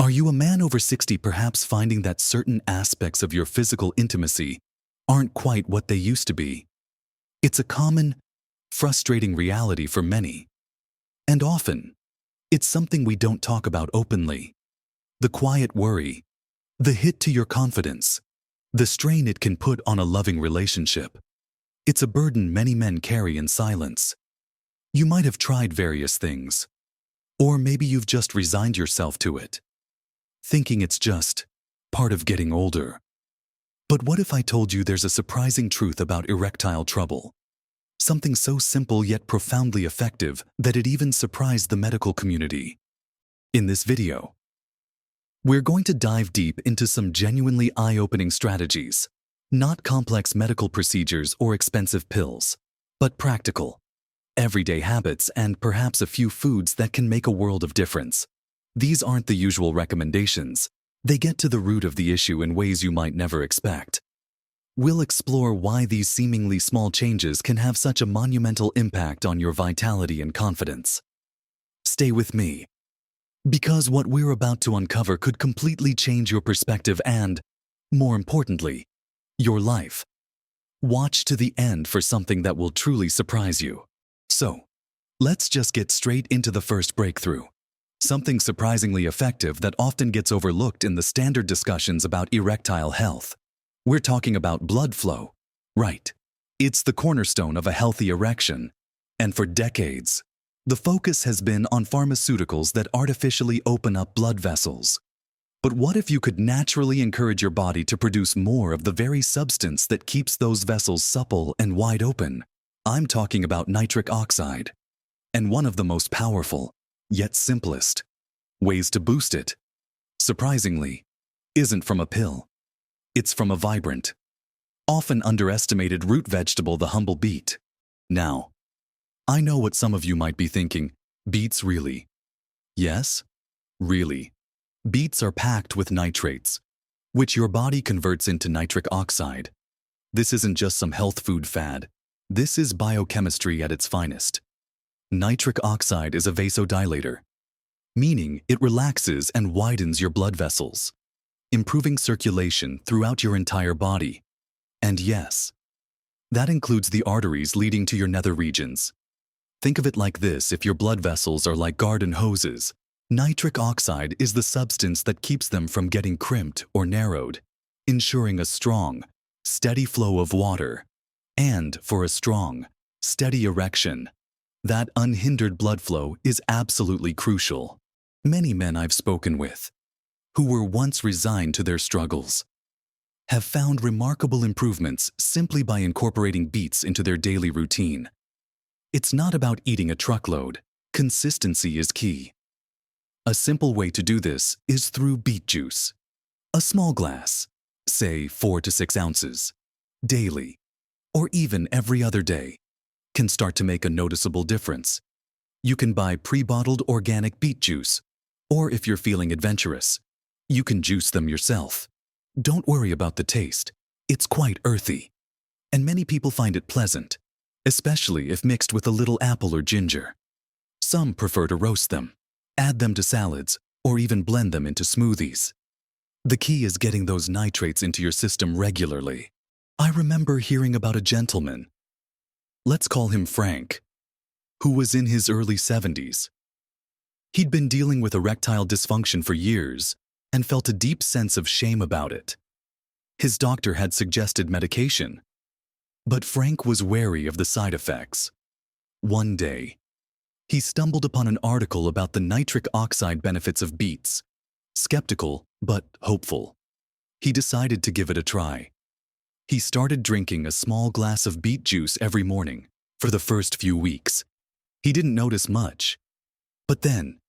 Are you a man over 60 perhaps finding that certain aspects of your physical intimacy aren't quite what they used to be? It's a common, frustrating reality for many. And often, it's something we don't talk about openly. The quiet worry, the hit to your confidence, the strain it can put on a loving relationship. It's a burden many men carry in silence. You might have tried various things, or maybe you've just resigned yourself to it, thinking it's just part of getting older. But what if I told you there's a surprising truth about erectile trouble? Something so simple yet profoundly effective that it even surprised the medical community. In this video, we're going to dive deep into some genuinely eye-opening strategies, not complex medical procedures or expensive pills, but practical, everyday habits and perhaps a few foods that can make a world of difference. These aren't the usual recommendations. They get to the root of the issue in ways you might never expect. We'll explore why these seemingly small changes can have such a monumental impact on your vitality and confidence. Stay with me, because what we're about to uncover could completely change your perspective and, more importantly, your life. Watch to the end for something that will truly surprise you. So, let's just get straight into the first breakthrough. Something surprisingly effective that often gets overlooked in the standard discussions about erectile health. We're talking about blood flow. Right. It's the cornerstone of a healthy erection. And for decades, the focus has been on pharmaceuticals that artificially open up blood vessels. But what if you could naturally encourage your body to produce more of the very substance that keeps those vessels supple and wide open? I'm talking about nitric oxide. And one of the most powerful, yet simplest, ways to boost it, surprisingly, isn't from a pill. It's from a vibrant, often underestimated root vegetable, the humble beet. Now, I know what some of you might be thinking. Beets, really? Yes, really. Beets are packed with nitrates, which your body converts into nitric oxide. This isn't just some health food fad. This is biochemistry at its finest. Nitric oxide is a vasodilator, meaning it relaxes and widens your blood vessels, improving circulation throughout your entire body. And yes, that includes the arteries leading to your nether regions. Think of it like this: if your blood vessels are like garden hoses, nitric oxide is the substance that keeps them from getting crimped or narrowed, ensuring a strong, steady flow of water. And for a strong, steady erection, that unhindered blood flow is absolutely crucial. Many men I've spoken with, who were once resigned to their struggles, have found remarkable improvements simply by incorporating beets into their daily routine. It's not about eating a truckload. Consistency is key. A simple way to do this is through beet juice. A small glass, say 4 to 6 ounces, daily, or even every other day, can start to make a noticeable difference. You can buy pre-bottled organic beet juice, or if you're feeling adventurous, you can juice them yourself. Don't worry about the taste. It's quite earthy, and many people find it pleasant, especially if mixed with a little apple or ginger. Some prefer to roast them, add them to salads, or even blend them into smoothies. The key is getting those nitrates into your system regularly. I remember hearing about a gentleman, let's call him Frank, who was in his early 70s. He'd been dealing with erectile dysfunction for years and felt a deep sense of shame about it. His doctor had suggested medication, but Frank was wary of the side effects. One day, he stumbled upon an article about the nitric oxide benefits of beets. Skeptical, but hopeful, he decided to give it a try. He started drinking a small glass of beet juice every morning for the first few weeks. He didn't notice much, but then,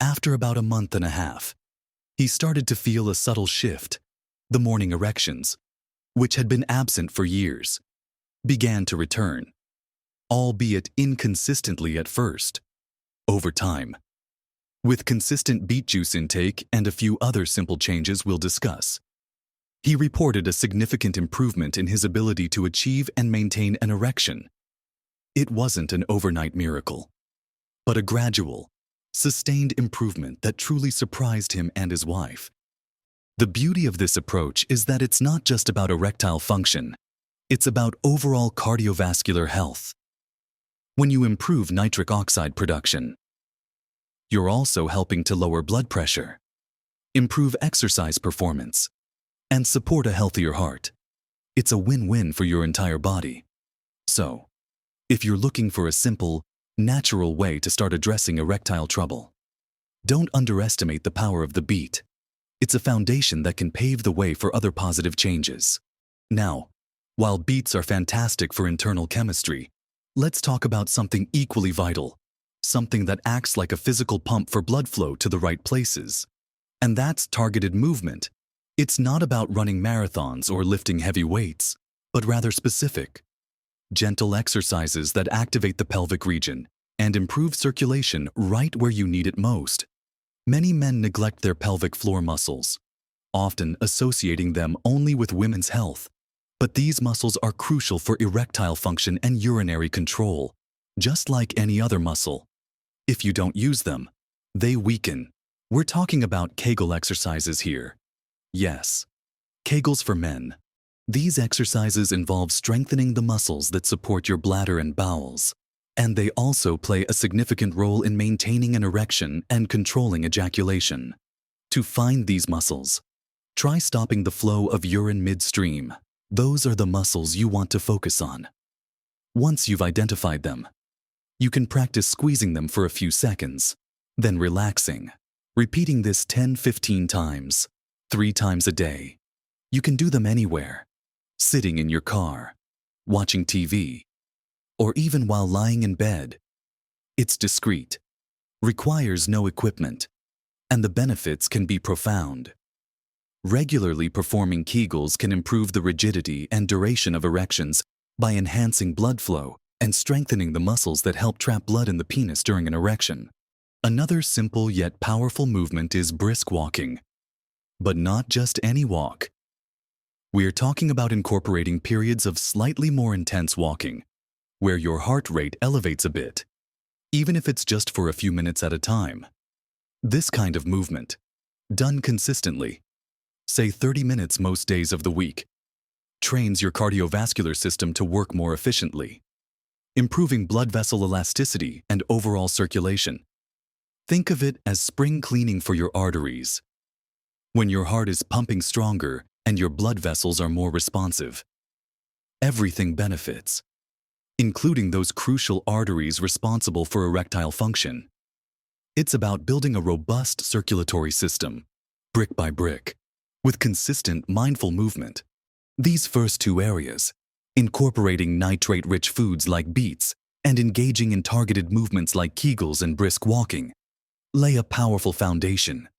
after about a month and a half, he started to feel a subtle shift. The morning erections, which had been absent for years, began to return, albeit inconsistently at first. Over time, with consistent beet juice intake and a few other simple changes we'll discuss, he reported a significant improvement in his ability to achieve and maintain an erection. It wasn't an overnight miracle, but a gradual, sustained improvement that truly surprised him and his wife. The beauty of this approach is that it's not just about erectile function, it's about overall cardiovascular health. When you improve nitric oxide production, you're also helping to lower blood pressure, improve exercise performance, and support a healthier heart. It's a win-win for your entire body. So, if you're looking for a simple, natural way to start addressing erectile trouble, don't underestimate the power of the beet. It's a foundation that can pave the way for other positive changes. Now, while beets are fantastic for internal chemistry, let's talk about something equally vital, something that acts like a physical pump for blood flow to the right places. And that's targeted movement. It's not about running marathons or lifting heavy weights, but rather specific, gentle exercises that activate the pelvic region and improve circulation right where you need it most. Many men neglect their pelvic floor muscles, often associating them only with women's health. But these muscles are crucial for erectile function and urinary control, just like any other muscle. If you don't use them, they weaken. We're talking about Kegel exercises here. Yes, Kegels for men. These exercises involve strengthening the muscles that support your bladder and bowels, and they also play a significant role in maintaining an erection and controlling ejaculation. To find these muscles, try stopping the flow of urine midstream. Those are the muscles you want to focus on. Once you've identified them, you can practice squeezing them for a few seconds, then relaxing, repeating this 10-15 times, 3 times a day. You can do them anywhere, sitting in your car, watching TV, or even while lying in bed. It's discreet, requires no equipment, and the benefits can be profound. Regularly performing Kegels can improve the rigidity and duration of erections by enhancing blood flow and strengthening the muscles that help trap blood in the penis during an erection. Another simple yet powerful movement is brisk walking. But not just any walk. We're talking about incorporating periods of slightly more intense walking, where your heart rate elevates a bit, even if it's just for a few minutes at a time. This kind of movement, done consistently, say 30 minutes most days of the week, trains your cardiovascular system to work more efficiently, improving blood vessel elasticity and overall circulation. Think of it as spring cleaning for your arteries. When your heart is pumping stronger and your blood vessels are more responsive, everything benefits, including those crucial arteries responsible for erectile function. It's about building a robust circulatory system, brick by brick, with consistent, mindful movement. These first 2 areas, incorporating nitrate-rich foods like beets and engaging in targeted movements like Kegels and brisk walking, lay a powerful foundation.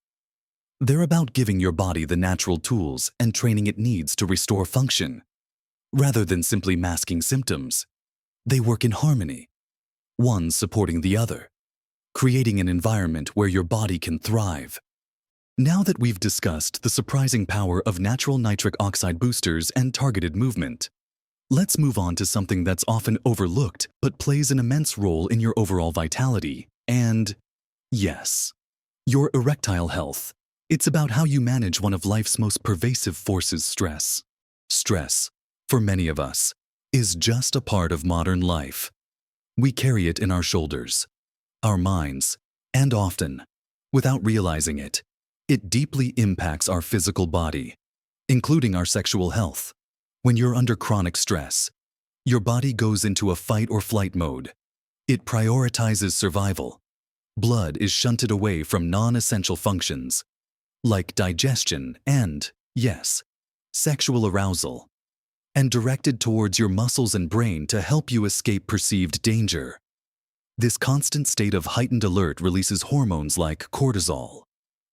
They're about giving your body the natural tools and training it needs to restore function. Rather than simply masking symptoms, they work in harmony, one supporting the other, creating an environment where your body can thrive. Now that we've discussed the surprising power of natural nitric oxide boosters and targeted movement, let's move on to something that's often overlooked but plays an immense role in your overall vitality and, yes, your erectile health. It's about how you manage one of life's most pervasive forces, stress. Stress, for many of us, is just a part of modern life. We carry it in our shoulders, our minds, and often, without realizing it, it deeply impacts our physical body, including our sexual health. When you're under chronic stress, your body goes into a fight or flight mode. It prioritizes survival. Blood is shunted away from non-essential functions, like digestion and, yes, sexual arousal, and directed towards your muscles and brain to help you escape perceived danger. This constant state of heightened alert releases hormones like cortisol,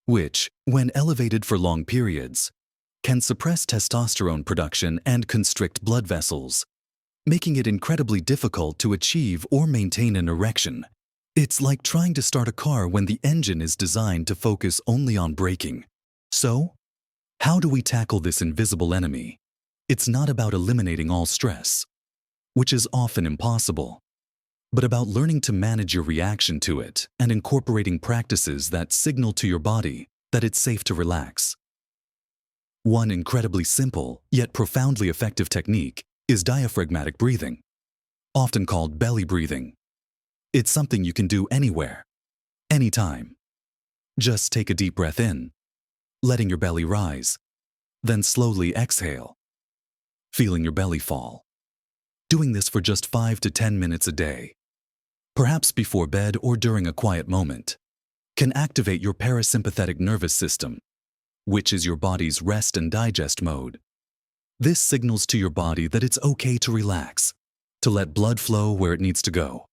which, when elevated for long periods, can suppress testosterone production and constrict blood vessels, making it incredibly difficult to achieve or maintain an erection. It's like trying to start a car when the engine is designed to focus only on braking. So, how do we tackle this invisible enemy? It's not about eliminating all stress, which is often impossible. but about learning to manage your reaction to it and incorporating practices that signal to your body that it's safe to relax. One incredibly simple yet profoundly effective technique is diaphragmatic breathing, often called belly breathing. It's something you can do anywhere, anytime. Just take a deep breath in, letting your belly rise, then slowly exhale, feeling your belly fall. Doing this for just 5 to 10 minutes a day, perhaps before bed or during a quiet moment, can activate your parasympathetic nervous system, which is your body's rest and digest mode. This signals to your body that it's okay to relax, to let blood flow where it needs to go,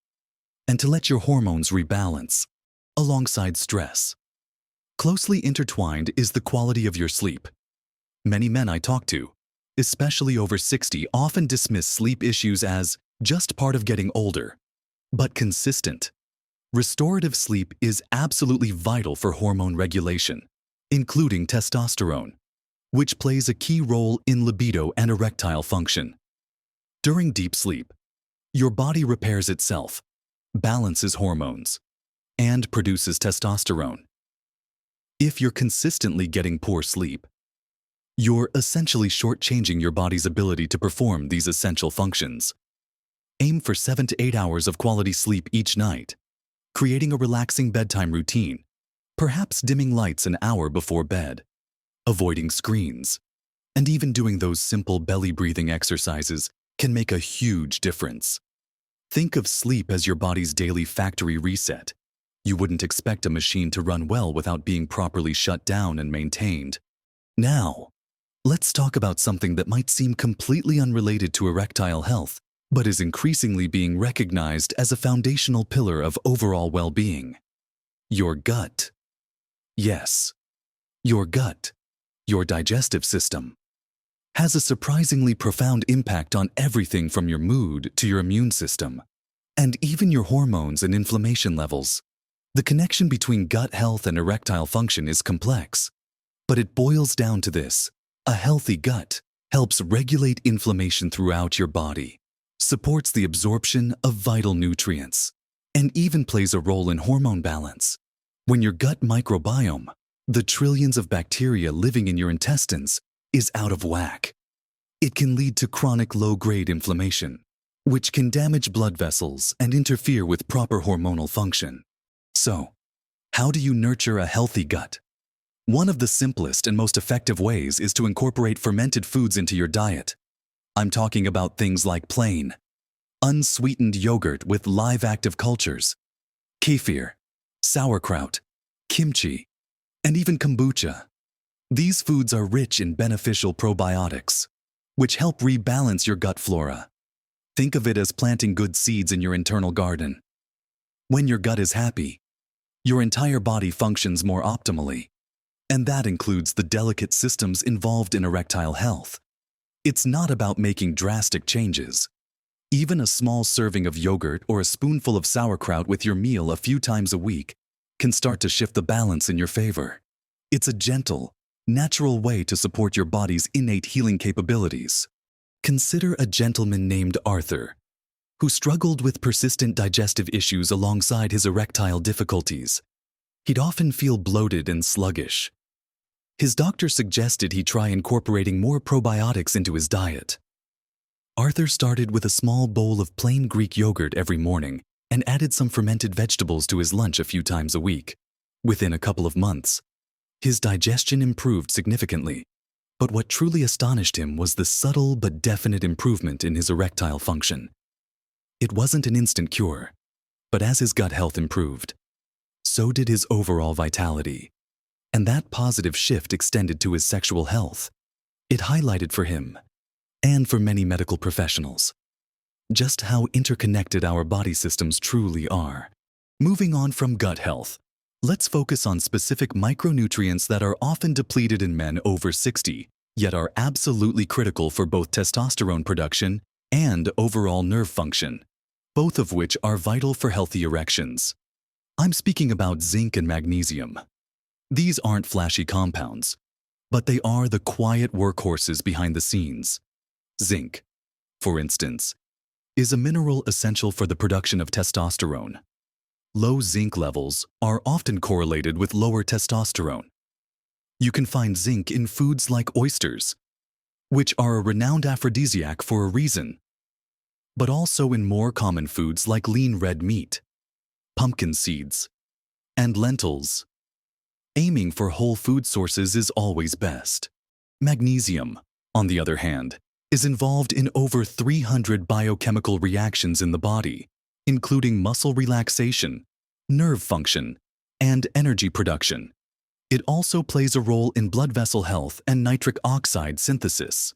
and to let your hormones rebalance, alongside stress. Closely intertwined is the quality of your sleep. Many men I talk to, especially over 60, often dismiss sleep issues as just part of getting older, but consistent. Restorative sleep is absolutely vital for hormone regulation, including testosterone, which plays a key role in libido and erectile function. During deep sleep, your body repairs itself, balances hormones, and produces testosterone. If you're consistently getting poor sleep, you're essentially shortchanging your body's ability to perform these essential functions. Aim for 7 to 8 hours of quality sleep each night, creating a relaxing bedtime routine, perhaps dimming lights an hour before bed, avoiding screens, and even doing those simple belly breathing exercises can make a huge difference. Think of sleep as your body's daily factory reset. You wouldn't expect a machine to run well without being properly shut down and maintained. Now, let's talk about something that might seem completely unrelated to erectile health, but is increasingly being recognized as a foundational pillar of overall well-being. Your gut. Yes, your gut, your digestive system, has a surprisingly profound impact on everything from your mood to your immune system, and even your hormones and inflammation levels. The connection between gut health and erectile function is complex, but it boils down to this. A healthy gut helps regulate inflammation throughout your body, supports the absorption of vital nutrients, and even plays a role in hormone balance. When your gut microbiome, the trillions of bacteria living in your intestines, is out of whack, it can lead to chronic low-grade inflammation, which can damage blood vessels and interfere with proper hormonal function. So, how do you nurture a healthy gut? One of the simplest and most effective ways is to incorporate fermented foods into your diet. I'm talking about things like plain, unsweetened yogurt with live active cultures, kefir, sauerkraut, kimchi, and even kombucha. These foods are rich in beneficial probiotics, which help rebalance your gut flora. Think of it as planting good seeds in your internal garden. When your gut is happy, your entire body functions more optimally, and that includes the delicate systems involved in erectile health. It's not about making drastic changes. Even a small serving of yogurt or a spoonful of sauerkraut with your meal a few times a week can start to shift the balance in your favor. It's a gentle, natural way to support your body's innate healing capabilities. Consider a gentleman named Arthur, who struggled with persistent digestive issues alongside his erectile difficulties. He'd often feel bloated and sluggish. His doctor suggested he try incorporating more probiotics into his diet. Arthur started with a small bowl of plain Greek yogurt every morning and added some fermented vegetables to his lunch a few times a week. Within a couple of months, his digestion improved significantly. But what truly astonished him was the subtle but definite improvement in his erectile function. It wasn't an instant cure, but as his gut health improved, so did his overall vitality. And that positive shift extended to his sexual health. It highlighted for him, and for many medical professionals, just how interconnected our body systems truly are. Moving on from gut health, let's focus on specific micronutrients that are often depleted in men over 60, yet are absolutely critical for both testosterone production and overall nerve function, both of which are vital for healthy erections. I'm speaking about zinc and magnesium. These aren't flashy compounds, but they are the quiet workhorses behind the scenes. Zinc, for instance, is a mineral essential for the production of testosterone. Low zinc levels are often correlated with lower testosterone. You can find zinc in foods like oysters, which are a renowned aphrodisiac for a reason, but also in more common foods like lean red meat, pumpkin seeds, and lentils. Aiming for whole food sources is always best. Magnesium, on the other hand, is involved in over 300 biochemical reactions in the body, including muscle relaxation, nerve function, and energy production. It also plays a role in blood vessel health and nitric oxide synthesis.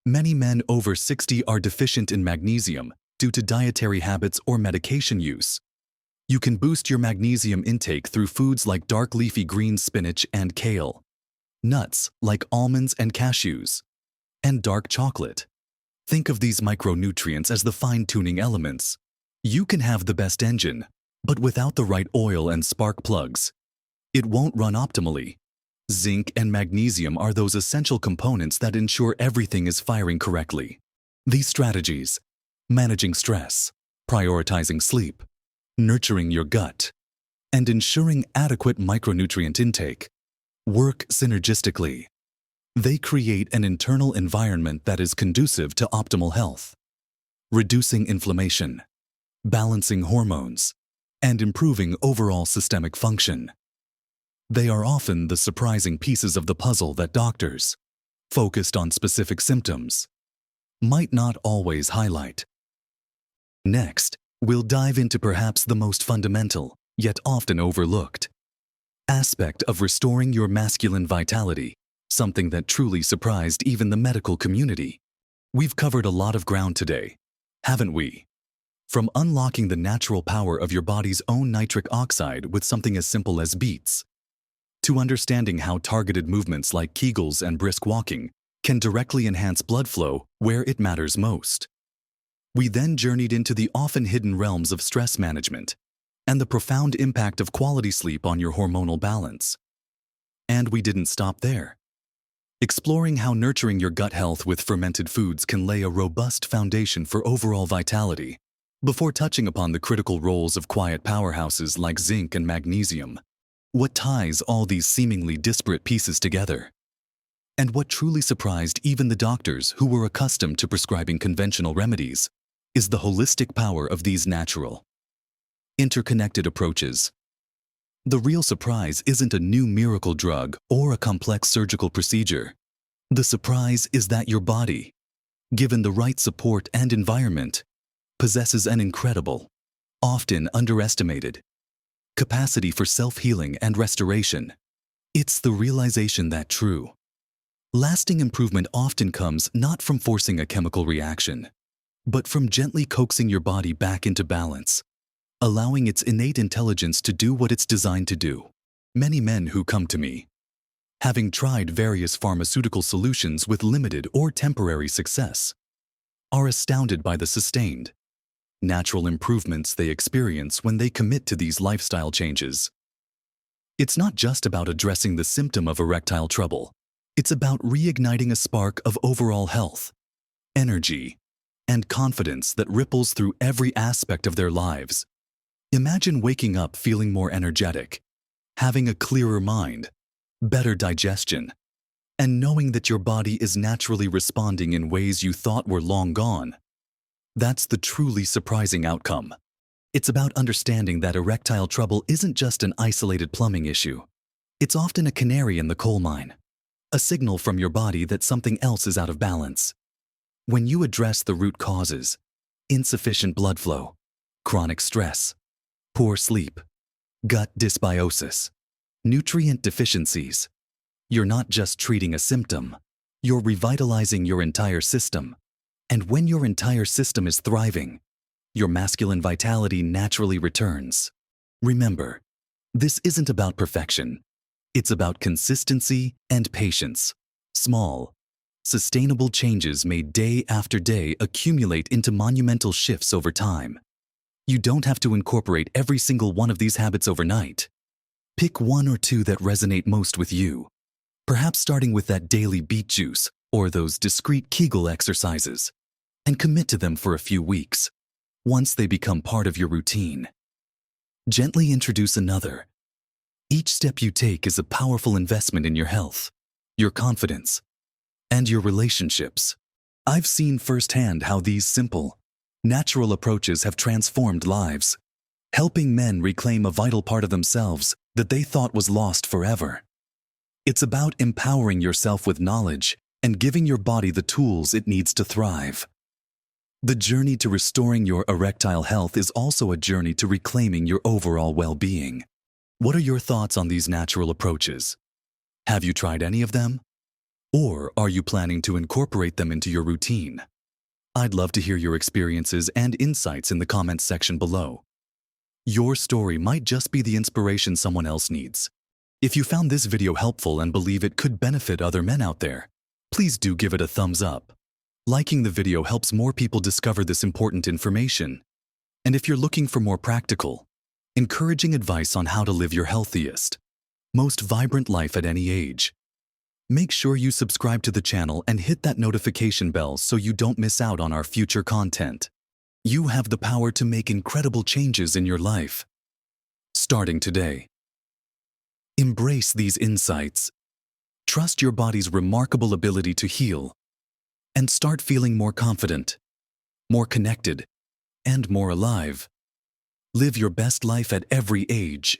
Many men over 60 are deficient in magnesium due to dietary habits or medication use. You can boost your magnesium intake through foods like dark leafy green spinach and kale, nuts like almonds and cashews, and dark chocolate. Think of these micronutrients as the fine-tuning elements. You can have the best engine, but without the right oil and spark plugs, it won't run optimally. Zinc and magnesium are those essential components that ensure everything is firing correctly. These strategies, managing stress, prioritizing sleep, nurturing your gut, and ensuring adequate micronutrient intake, work synergistically. They create an internal environment that is conducive to optimal health, reducing inflammation, balancing hormones, and improving overall systemic function. They are often the surprising pieces of the puzzle that doctors, focused on specific symptoms, might not always highlight. Next, we'll dive into perhaps the most fundamental, yet often overlooked, aspect of restoring your masculine vitality, something that truly surprised even the medical community. We've covered a lot of ground today, haven't we? From unlocking the natural power of your body's own nitric oxide with something as simple as beets, to understanding how targeted movements like Kegels and brisk walking can directly enhance blood flow where it matters most. We then journeyed into the often hidden realms of stress management and the profound impact of quality sleep on your hormonal balance. And we didn't stop there. Exploring how nurturing your gut health with fermented foods can lay a robust foundation for overall vitality, before touching upon the critical roles of quiet powerhouses like zinc and magnesium. What ties all these seemingly disparate pieces together? And what truly surprised even the doctors who were accustomed to prescribing conventional remedies is the holistic power of these natural, interconnected approaches. The real surprise isn't a new miracle drug or a complex surgical procedure. The surprise is that your body, given the right support and environment, possesses an incredible, often underestimated, capacity for self-healing and restoration. It's the realization that true, lasting improvement often comes not from forcing a chemical reaction, but from gently coaxing your body back into balance, allowing its innate intelligence to do what it's designed to do. Many men who come to me, having tried various pharmaceutical solutions with limited or temporary success, are astounded by the sustained, natural improvements they experience when they commit to these lifestyle changes. It's not just about addressing the symptom of erectile trouble. It's about reigniting a spark of overall health, energy, and confidence that ripples through every aspect of their lives. Imagine waking up feeling more energetic, having a clearer mind, better digestion, and knowing that your body is naturally responding in ways you thought were long gone. That's the truly surprising outcome. It's about understanding that erectile trouble isn't just an isolated plumbing issue. It's often a canary in the coal mine, a signal from your body that something else is out of balance. When you address the root causes, insufficient blood flow, chronic stress, poor sleep, gut dysbiosis, nutrient deficiencies, you're not just treating a symptom, you're revitalizing your entire system. And when your entire system is thriving, your masculine vitality naturally returns. Remember, this isn't about perfection. It's about consistency and patience. Small, sustainable changes made day after day accumulate into monumental shifts over time. You don't have to incorporate every single one of these habits overnight. Pick one or two that resonate most with you, perhaps starting with that daily beet juice or those discrete Kegel exercises, and commit to them for a few weeks. once they become part of your routine. Gently introduce another. Each step you take is a powerful investment in your health, your confidence, and your relationships. I've seen firsthand how these simple, natural approaches have transformed lives, helping men reclaim a vital part of themselves that they thought was lost forever. It's about empowering yourself with knowledge and giving your body the tools it needs to thrive. The journey to restoring your erectile health is also a journey to reclaiming your overall well-being. What are your thoughts on these natural approaches? Have you tried any of them? Or are you planning to incorporate them into your routine? I'd love to hear your experiences and insights in the comments section below. Your story might just be the inspiration someone else needs. If you found this video helpful and believe it could benefit other men out there, please do give it a thumbs up. Liking the video helps more people discover this important information. And if you're looking for more practical, encouraging advice on how to live your healthiest, most vibrant life at any age, make sure you subscribe to the channel and hit that notification bell so you don't miss out on our future content. You have the power to make incredible changes in your life. Starting today. Embrace these insights. Trust your body's remarkable ability to heal, and start feeling more confident, more connected, and more alive. Live your best life at every age.